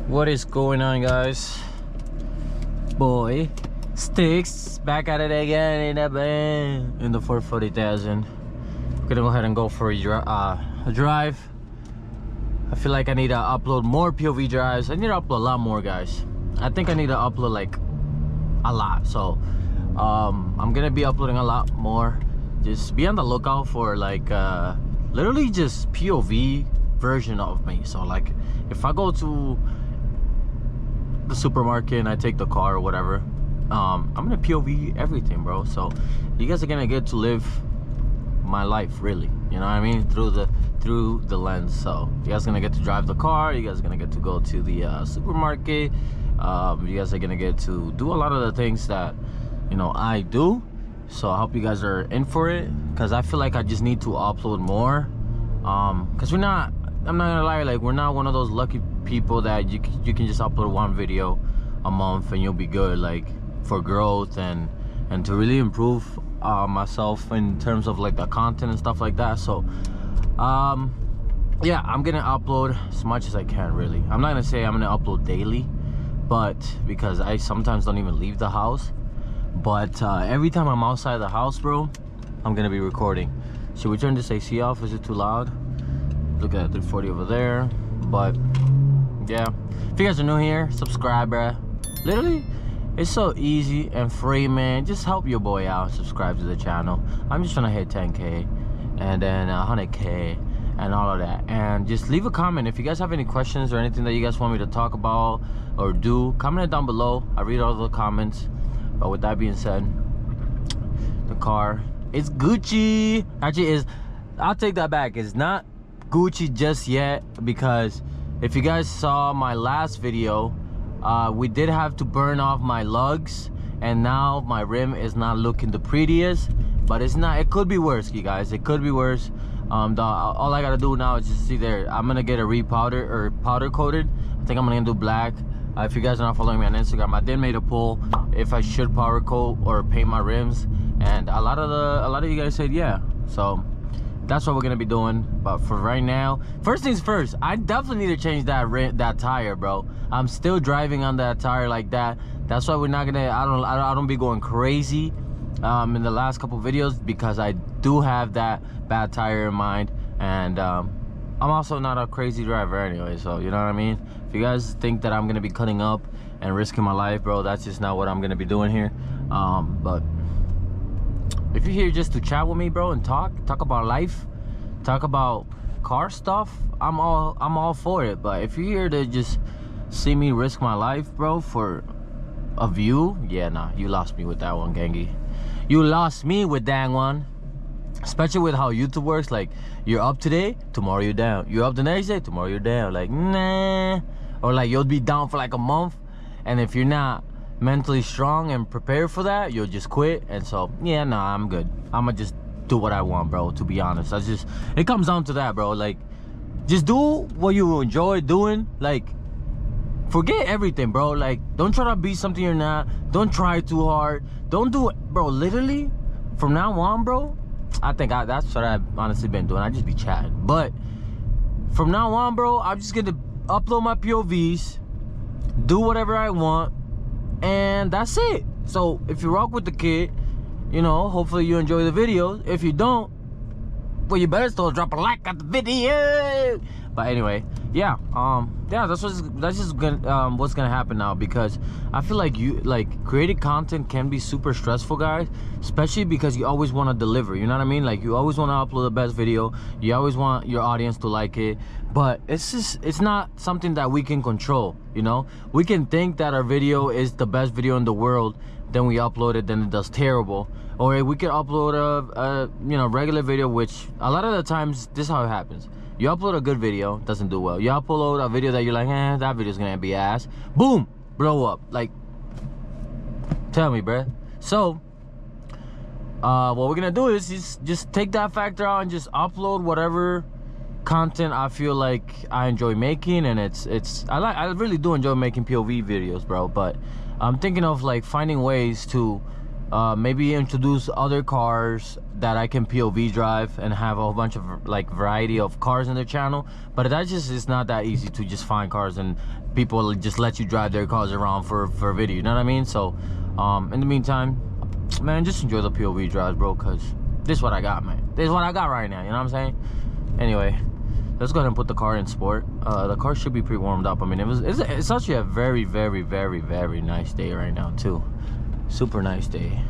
What is going on, guys? Boy Sticks back at it again in the band in the 440,000. Gonna go ahead and go for a drive. I feel like I need to upload more POV drives. I need to upload a lot more, guys. I think I need to upload like a lot, so I'm gonna be uploading a lot more. Just be on the lookout for like literally just POV version of me. So like if I go to the supermarket and I take the car or whatever, I'm gonna POV everything, bro. So you guys are gonna get to live my life, really, you know what I mean, through the lens. So you guys are gonna get to drive the car, you guys are gonna get to go to the supermarket, you guys are gonna get to do a lot of the things that, you know, I do. So I hope you guys are in for it, because I feel like I just need to upload more, because I'm not gonna lie, like we're not one of those lucky people that you can just upload one video a month and you'll be good, like for growth and to really improve myself in terms of like the content and stuff like that. So yeah, I'm gonna upload as much as I can, really. I'm not gonna say I'm gonna upload daily, but because I sometimes don't even leave the house, but every time I'm outside the house, bro, I'm gonna be recording. Should we turn this AC off? Is it too loud? Look at 340 over there. But yeah, if you guys are new here, subscribe, bruh. Literally, it's so easy and free, man. Just help your boy out, subscribe to the channel. I'm just trying to hit 10K and then 100K and all of that. And just leave a comment if you guys have any questions or anything that you guys want me to talk about or do. Comment it down below. I read all the comments. But with that being said, the car is Gucci. Actually, I'll take that back. It's not Gucci just yet, because if you guys saw my last video, we did have to burn off my lugs, and now my rim is not looking the prettiest. But it's not, it could be worse, you guys. It could be worse. All I gotta do now is just see there. I'm gonna get a repowder or powder coated. I think I'm gonna do black. If you guys are not following me on Instagram, I did make a poll if I should powder coat or paint my rims, and a lot of you guys said yeah. So that's what we're gonna be doing. But for right now, first things first, I definitely need to change that tire, bro. I'm still driving on that tire like that. That's why we're not gonna, I don't be going crazy in the last couple videos, because I do have that bad tire in mind. And I'm also not a crazy driver anyway, so you know what I mean. If you guys think that I'm gonna be cutting up and risking my life, bro, that's just not what I'm gonna be doing here. But if you're here just to chat with me, bro, and talk about life, talk about car stuff, I'm all for it. But if you're here to just see me risk my life, bro, for a view, yeah, nah, you lost me with that one, gangy. You lost me with that one. Especially with how YouTube works, like you're up today, tomorrow you're down. You're up the next day, tomorrow you're down. Like, nah. Or like you'll be down for like a month, and if you're not mentally strong and prepared for that, you'll just quit. And so yeah, nah, I'm good. I'ma just do what I want, bro, to be honest. It comes down to that, bro. Like, just do what you enjoy doing. Like, forget everything, bro. Like, don't try to be something you're not. Don't try too hard. Don't do it, bro. Literally, from now on, bro, I think that's what I've honestly been doing. I just be chatting. But from now on, bro, I'm just gonna upload my POVs, do whatever I want, and that's it. So if you rock with the kid, you know, hopefully you enjoy the videos. If you don't, well, you better still drop a like on the video. But anyway, yeah, that's just gonna what's gonna happen now, because I feel like creating content can be super stressful, guys, especially because you always want to deliver, you know what I mean? Like, you always want to upload the best video, you always want your audience to like it, but it's not something that we can control, you know? We can think that our video is the best video in the world, then we upload it, then it does terrible. Or we can upload a you know, regular video, which a lot of the times this is how it happens. You upload a good video, doesn't do well. You upload a video that you're like, that video's gonna be ass. Boom, blow up. Like, tell me, bruh. So what we're gonna do is just take that factor out and just upload whatever content I feel like I enjoy making. And I really do enjoy making POV videos, bro. But I'm thinking of like finding ways to maybe introduce other cars that I can POV drive and have a whole bunch of like variety of cars in their channel, but that just is not that easy to just find cars and people just let you drive their cars around for a video, you know what I mean? So in the meantime, man, just enjoy the POV drives, bro, because this is what I got, man. This is what I got right now, you know what I'm saying? Anyway, let's go ahead and put the car in sport. The car should be pre-warmed up. I mean, it's actually a very, very, very, very nice day right now too. Super nice day.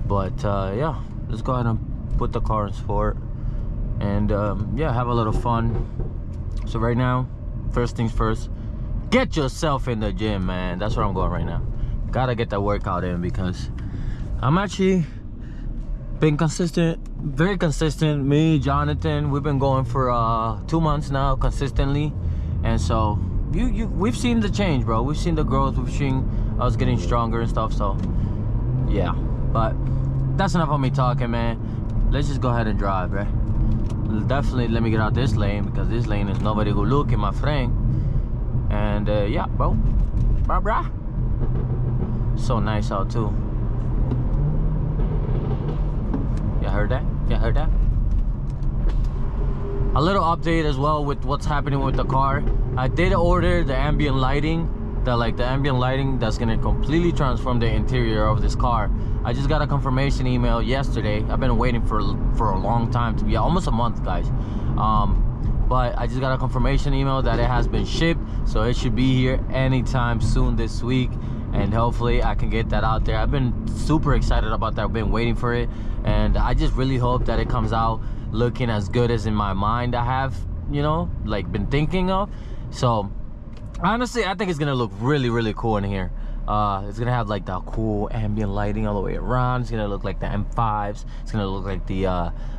But yeah, let's go ahead and put the car in sport and yeah, have a little fun. So right now, first things first, get yourself in the gym, man. That's where I'm going right now. Gotta get that workout in because I'm actually been consistent, very consistent. Me, Jonathan, we've been going for 2 months now consistently, and so we've seen the change, bro. We've seen the growth. We've seen us getting stronger and stuff. So yeah, but that's enough of me talking, man. Let's just go ahead and drive, right? Definitely let me get out this lane because this lane is nobody good looking, my friend. And yeah, bro, brah. So nice out too. You heard that? You heard that? A little update as well with what's happening with the car. I did order the ambient lighting, the ambient lighting that's gonna completely transform the interior of this car. I just got a confirmation email yesterday. I've been waiting for a long time, to be almost a month, guys. But I just got a confirmation email that it has been shipped, so it should be here anytime soon this week, and hopefully I can get that out there. I've been super excited about that. I've been waiting for it, and I just really hope that it comes out looking as good as in my mind I have, you know, like been thinking of. So honestly, I think it's gonna look really, really cool in here. It's gonna have like the cool ambient lighting all the way around. It's gonna look like the M5s. It's gonna look like the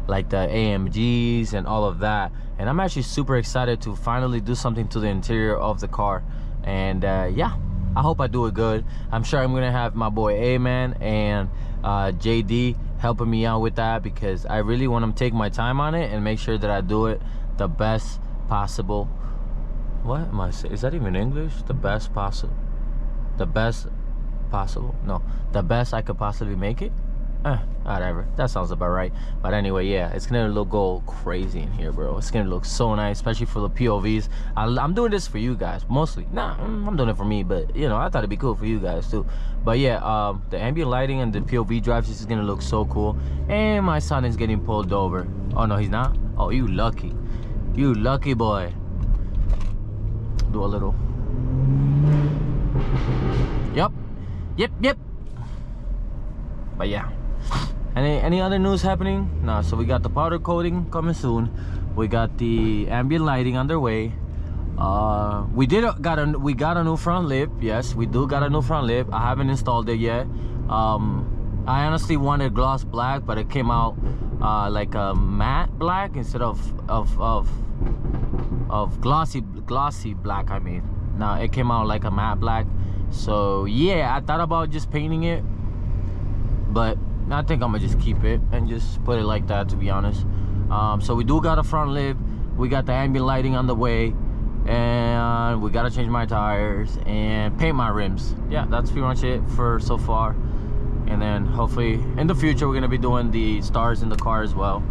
AMGs and all of that. And I'm actually super excited to finally do something to the interior of the car. And yeah, I hope I do it good. I'm sure I'm gonna have my boy A-Man and JD helping me out with that, because I really want to take my time on it and make sure that I do it the best possible. What am I saying? Is that even English? The best possible. The best possible? No, the best I could possibly make it. Whatever, that sounds about right. But anyway, yeah, it's gonna go crazy in here, bro. It's gonna look so nice, especially for the POVs. I'm doing this for you guys mostly. Nah, I'm doing it for me, but you know, I thought it'd be cool for you guys too. But yeah, the ambient lighting and the POV drives is gonna look so cool. And my son is getting pulled over. Oh no, he's not. Oh, you lucky boy. Do a little. Yep. But yeah, any other news happening? No. So we got the powder coating coming soon. We got the ambient lighting underway. We got a new front lip. Yes, we do got a new front lip. I haven't installed it yet. I honestly wanted gloss black, but it came out like a matte black instead of glossy black. I mean, now it came out like a matte black. So yeah, I thought about just painting it, but I think I'm gonna just keep it and just put it like that, to be honest. So we do got a front lip. We got the ambient lighting on the way, and we gotta change my tires and paint my rims. Yeah, that's pretty much it for so far. And then hopefully in the future we're gonna be doing the stars in the car as well.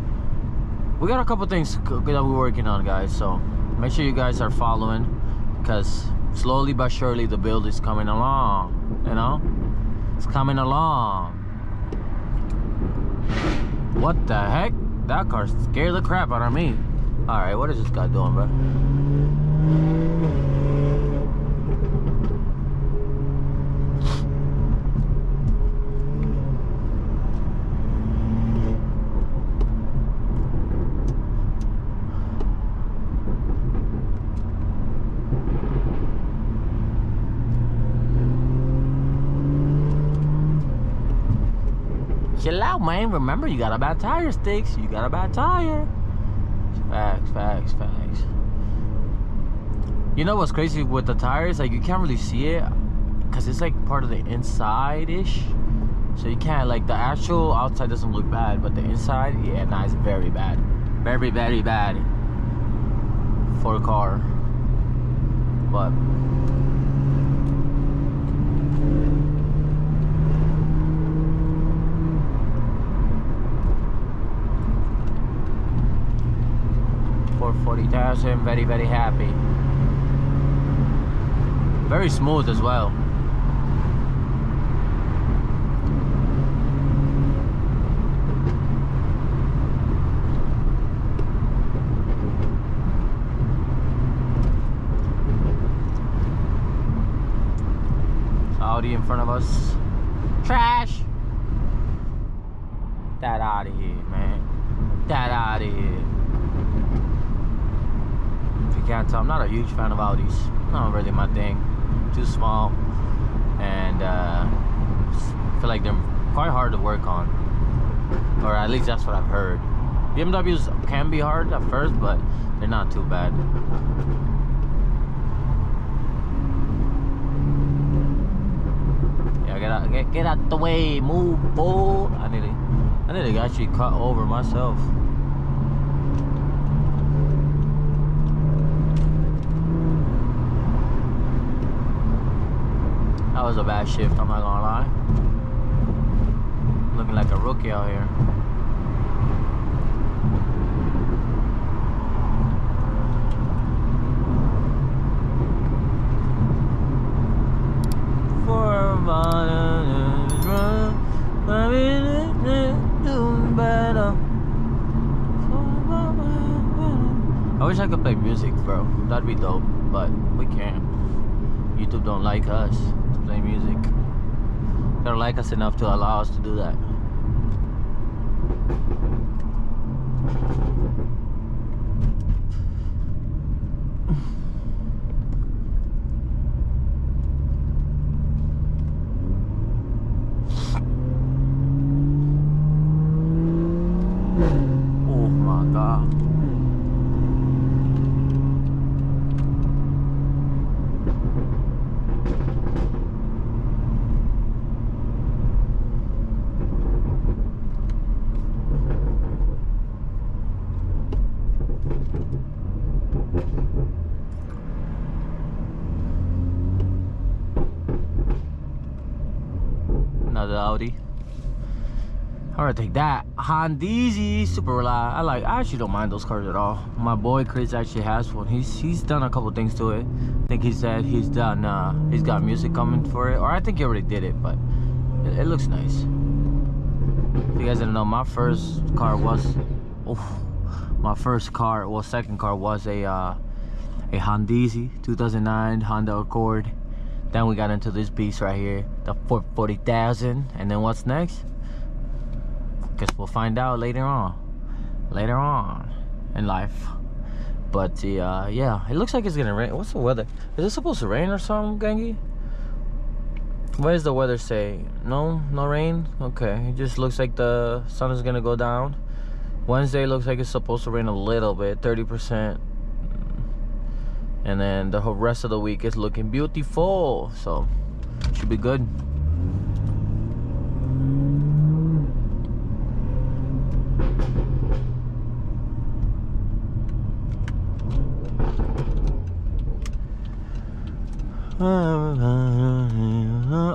We got a couple things that we're working on, guys, so make sure you guys are following, because slowly but surely the build is coming along, you know? It's coming along. What the heck? That car scared the crap out of me. Alright, what is this guy doing, bro? Chill out, man. Remember, you got a bad tire, Sticks. You got a bad tire. Facts. You know what's crazy with the tires? Like, you can't really see it because it's like part of the inside-ish. So you can't, like, the actual outside doesn't look bad, but the inside, yeah, nah, it's very bad. Very, very bad for a car. But 440,000. Very, very happy. Very smooth as well. Audi in front of us. Trash! That out of here, man. That out of here. If you can't tell, I'm not a huge fan of Audis. Not really my thing. Too small. And I feel like they're quite hard to work on. Or at least that's what I've heard. BMWs can be hard at first, but they're not too bad. Get out the way, move forward. I need to actually cut over myself. That was a bad shift, I'm not gonna lie. Looking like a rookie out here. I wish I could play music, bro. That'd be dope, but we can't. YouTube don't like us to play music. They don't like us enough to allow us to do that. Oh my God. Another Audi. Alright, take that. Hondeezy, super reliable. I actually don't mind those cars at all. My boy Chris actually has one. He's done a couple things to it. I think he said he's done he's got music coming for it, or I think he already did it, but it looks nice. If you guys didn't know, my first car was second car was a Hondeezy 2009 Honda Accord. Then we got into this beast right here, the 440,000. And then what's next? Guess we'll find out later on in life. But yeah, it looks like it's gonna rain. What's the weather? Is it supposed to rain or something, Gangi? What does the weather say? No rain. Okay, it just looks like the sun is gonna go down. Wednesday looks like it's supposed to rain a little bit, 30%. And then the whole rest of the week is looking beautiful, so should be good.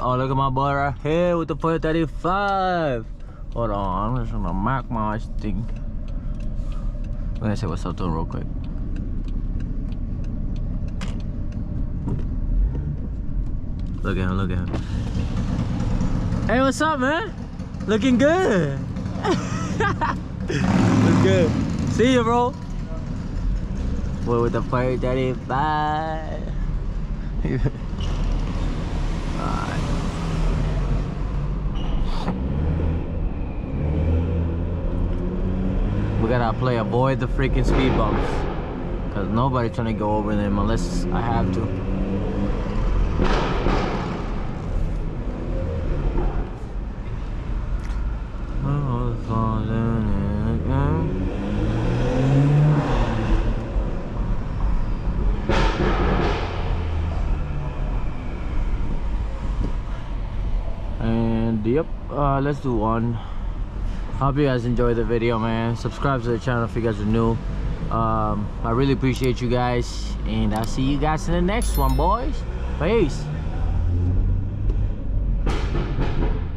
Oh, look at my boy right here with the 435. Hold on, I'm just gonna mark my thing. I'm gonna say what's up to him real quick. Look at him. Hey, what's up, man? Looking good. Looks good. See you, bro. Boy with the 435. Alright. We gotta avoid the freaking speed bumps, cause nobody's trying to go over them unless I have to. And yep, let's do one. Hope you guys enjoyed the video, man. Subscribe to the channel if you guys are new. I really appreciate you guys, and I'll see you guys in the next one, boys. Peace.